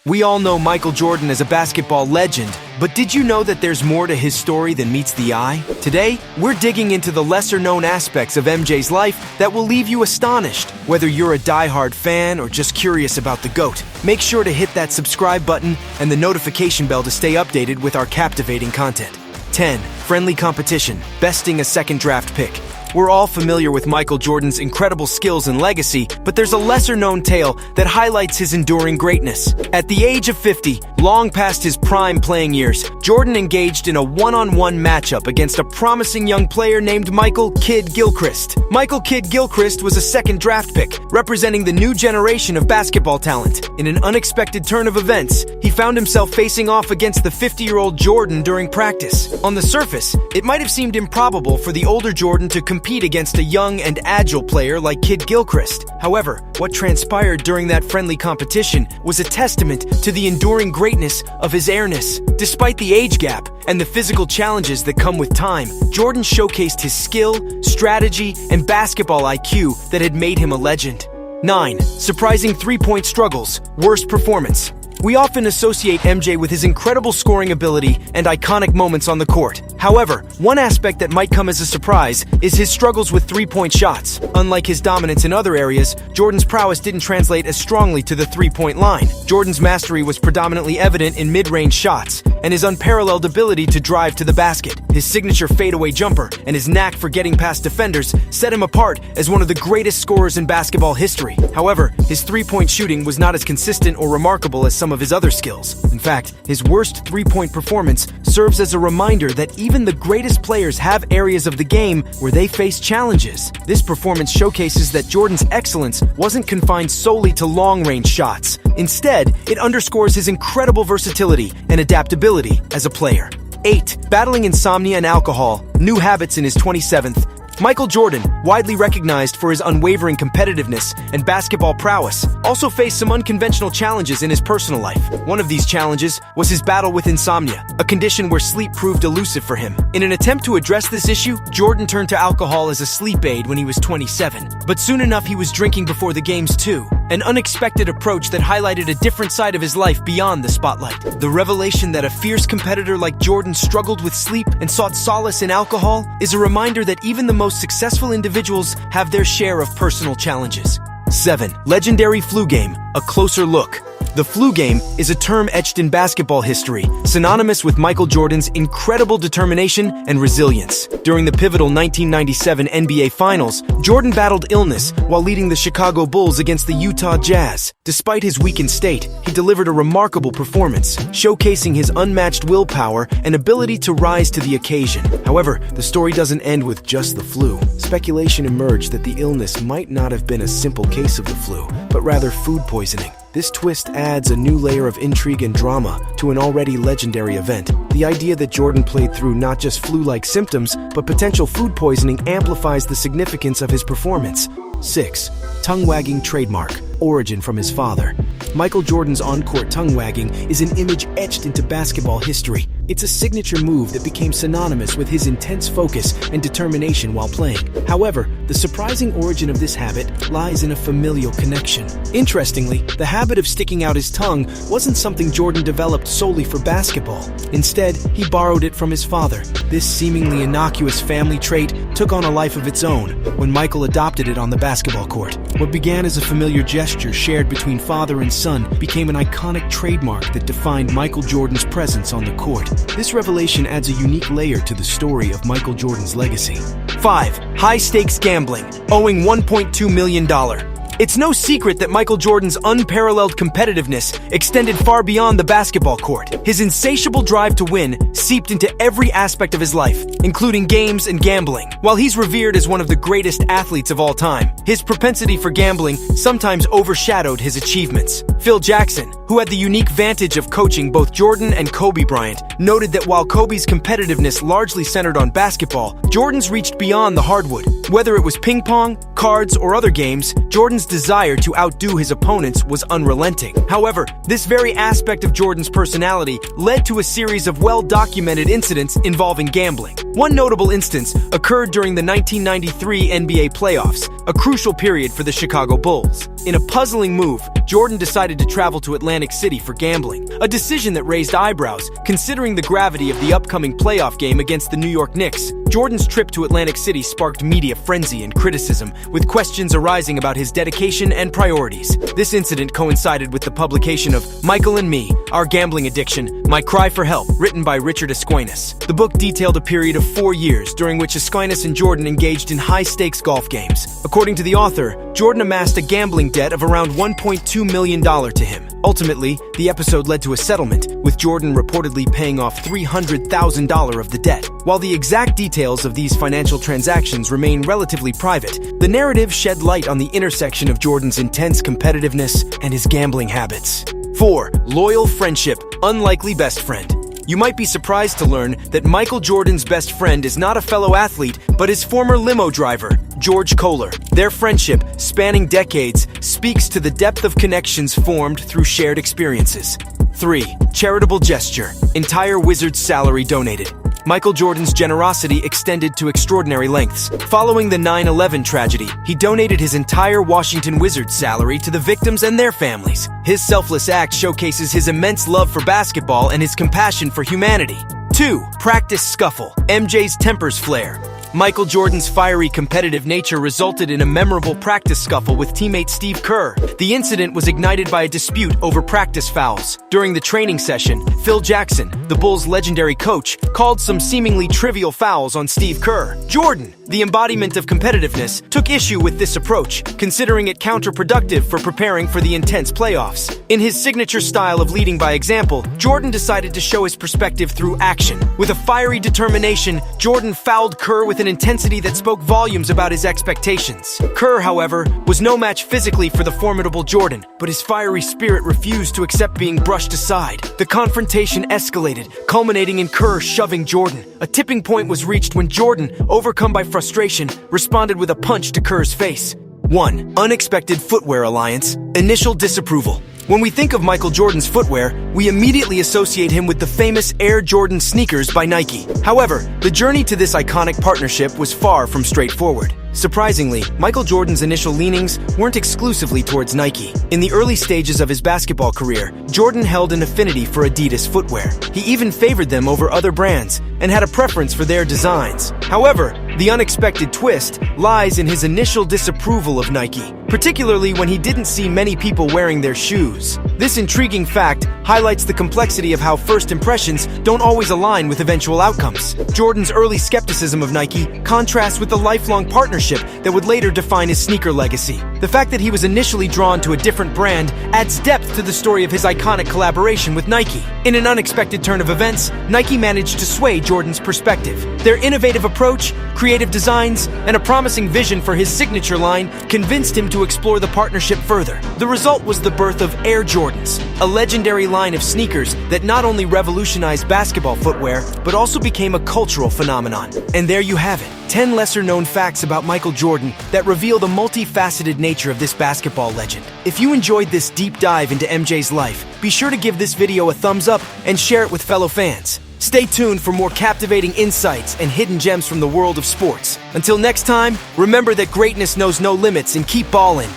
We all know Michael Jordan as a basketball legend, but did you know that there's more to his story than meets the eye? Today, we're digging into the lesser-known aspects of MJ's life that will leave you astonished. Whether you're a die-hard fan or just curious about the GOAT, make sure to hit that subscribe button and the notification bell to stay updated with our captivating content. 10. Friendly competition, besting a second draft pick. We're all familiar with Michael Jordan's incredible skills and legacy, but there's a lesser-known tale that highlights his enduring greatness. At the age of 50, long past his prime playing years, Jordan engaged in a one-on-one matchup against a promising young player named Michael "Kid" Gilchrist. Michael "Kid" Gilchrist was a second draft pick, representing the new generation of basketball talent. In an unexpected turn of events, he found himself facing off against the 50-year-old Jordan during practice. On the surface, it might have seemed improbable for the older Jordan to compete against a young and agile player like Kid Gilchrist. However, what transpired during that friendly competition was a testament to the enduring greatness of his airness. Despite the age gap and the physical challenges that come with time, Jordan showcased his skill, strategy, and basketball IQ that had made him a legend. 9. Surprising three-point struggles, worst performance. We often associate MJ with his incredible scoring ability and iconic moments on the court. However, one aspect that might come as a surprise is his struggles with three-point shots. Unlike his dominance in other areas, Jordan's prowess didn't translate as strongly to the three-point line. Jordan's mastery was predominantly evident in mid-range shots, and his unparalleled ability to drive to the basket. His signature fadeaway jumper and his knack for getting past defenders set him apart as one of the greatest scorers in basketball history. However, his three-point shooting was not as consistent or remarkable as some of his other skills. In fact, his worst three-point performance serves as a reminder that even the greatest players have areas of the game where they face challenges. This performance showcases that Jordan's excellence wasn't confined solely to long-range shots. Instead, it underscores his incredible versatility and adaptability as a player. 8. Battling insomnia and alcohol, new habits in his 27th. Michael Jordan, widely recognized for his unwavering competitiveness and basketball prowess, also faced some unconventional challenges in his personal life. One of these challenges was his battle with insomnia, a condition where sleep proved elusive for him. In an attempt to address this issue, Jordan turned to alcohol as a sleep aid when he was 27. But soon enough, he was drinking before the games too, an unexpected approach that highlighted a different side of his life beyond the spotlight. The revelation that a fierce competitor like Jordan struggled with sleep and sought solace in alcohol is a reminder that even the most successful individuals have their share of personal challenges. 7. Legendary flu game, a closer look. The flu game is a term etched in basketball history, synonymous with Michael Jordan's incredible determination and resilience. During the pivotal 1997 NBA Finals, Jordan battled illness while leading the Chicago Bulls against the Utah Jazz. Despite his weakened state, he delivered a remarkable performance, showcasing his unmatched willpower and ability to rise to the occasion. However, the story doesn't end with just the flu. Speculation emerged that the illness might not have been a simple case of the flu, but rather food poisoning. This twist adds a new layer of intrigue and drama to an already legendary event. The idea that Jordan played through not just flu-like symptoms, but potential food poisoning amplifies the significance of his performance. 6. Tongue-wagging trademark, origin from his father. Michael Jordan's on-court tongue-wagging is an image etched into basketball history. It's a signature move that became synonymous with his intense focus and determination while playing. However, the surprising origin of this habit lies in a familial connection. Interestingly, the habit of sticking out his tongue wasn't something Jordan developed solely for basketball. Instead, he borrowed it from his father. This seemingly innocuous family trait took on a life of its own when Michael adopted it on the basketball court. What began as a familiar gesture shared between father and son became an iconic trademark that defined Michael Jordan's presence on the court. This revelation adds a unique layer to the story of Michael Jordan's legacy. 5. High-stakes gambling, owing $1.2 million. It's no secret that Michael Jordan's unparalleled competitiveness extended far beyond the basketball court. His insatiable drive to win seeped into every aspect of his life, including games and gambling. While he's revered as one of the greatest athletes of all time, his propensity for gambling sometimes overshadowed his achievements. Phil Jackson, who had the unique vantage of coaching both Jordan and Kobe Bryant, noted that while Kobe's competitiveness largely centered on basketball, Jordan's reached beyond the hardwood, Whether it was ping pong, cards, or other games, Jordan's desire to outdo his opponents was unrelenting. However, this very aspect of Jordan's personality led to a series of well-documented incidents involving gambling. One notable instance occurred during the 1993 NBA playoffs, a crucial period for the Chicago Bulls. In a puzzling move, Jordan decided to travel to Atlantic City for gambling, a decision that raised eyebrows considering the gravity of the upcoming playoff game against the New York Knicks. Jordan's trip to Atlantic City sparked media frenzy and criticism, with questions arising about his dedication and priorities. This incident coincided with the publication of Michael and Me, Our Gambling Addiction, My Cry for Help, written by Richard Esquinas. The book detailed a period of 4 years during which Esquinas and Jordan engaged in high-stakes golf games. According to the author, Jordan amassed a gambling debt of around $1.2 million to him. Ultimately, the episode led to a settlement, with Jordan reportedly paying off $300,000 of the debt. While the exact details of these financial transactions remain relatively private, the narrative shed light on the intersection of Jordan's intense competitiveness and his gambling habits. 4. Loyal friendship, unlikely best friend. You might be surprised to learn that Michael Jordan's best friend is not a fellow athlete, but his former limo driver, George Kohler. Their friendship, spanning decades, speaks to the depth of connections formed through shared experiences. 3. Charitable gesture, entire Wizards' salary donated. Michael Jordan's generosity extended to extraordinary lengths. Following the 9/11 tragedy, he donated his entire Washington Wizards salary to the victims and their families. His selfless act showcases his immense love for basketball and his compassion for humanity. 2. Practice scuffle, MJ's tempers flare. Michael Jordan's fiery competitive nature resulted in a memorable practice scuffle with teammate Steve Kerr. The incident was ignited by a dispute over practice fouls. During the training session, Phil Jackson, the Bulls' legendary coach, called some seemingly trivial fouls on Steve Kerr. Jordan, the embodiment of competitiveness, took issue with this approach, considering it counterproductive for preparing for the intense playoffs. In his signature style of leading by example, Jordan decided to show his perspective through action. With a fiery determination, Jordan fouled Kerr with an intensity that spoke volumes about his expectations. Kerr, however, was no match physically for the formidable Jordan, but his fiery spirit refused to accept being brushed aside. The confrontation escalated, culminating in Kerr shoving Jordan. A tipping point was reached when Jordan, overcome by frustration, responded with a punch to Kerr's face. 1. Unexpected footwear alliance, initial disapproval. When we think of Michael Jordan's footwear, we immediately associate him with the famous Air Jordan sneakers by Nike. However, the journey to this iconic partnership was far from straightforward. Surprisingly, Michael Jordan's initial leanings weren't exclusively towards Nike. In the early stages of his basketball career, Jordan held an affinity for Adidas footwear. He even favored them over other brands and had a preference for their designs. However, the unexpected twist lies in his initial disapproval of Nike, particularly when he didn't see many people wearing their shoes. This intriguing fact highlights the complexity of how first impressions don't always align with eventual outcomes. Jordan's early skepticism of Nike contrasts with the lifelong partnership that would later define his sneaker legacy. The fact that he was initially drawn to a different brand adds depth to the story of his iconic collaboration with Nike. In an unexpected turn of events, Nike managed to sway Jordan's perspective. Their innovative approach, creative designs, and a promising vision for his signature line convinced him to explore the partnership further. The result was the birth of Air Jordans, a legendary line of sneakers that not only revolutionized basketball footwear, but also became a cultural phenomenon. And there you have it, 10 lesser-known facts about Michael Jordan that reveal the multifaceted nature of this basketball legend. If you enjoyed this deep dive into MJ's life, be sure to give this video a thumbs up and share it with fellow fans. Stay tuned for more captivating insights and hidden gems from the world of sports. Until next time, remember that greatness knows no limits and keep ballin'.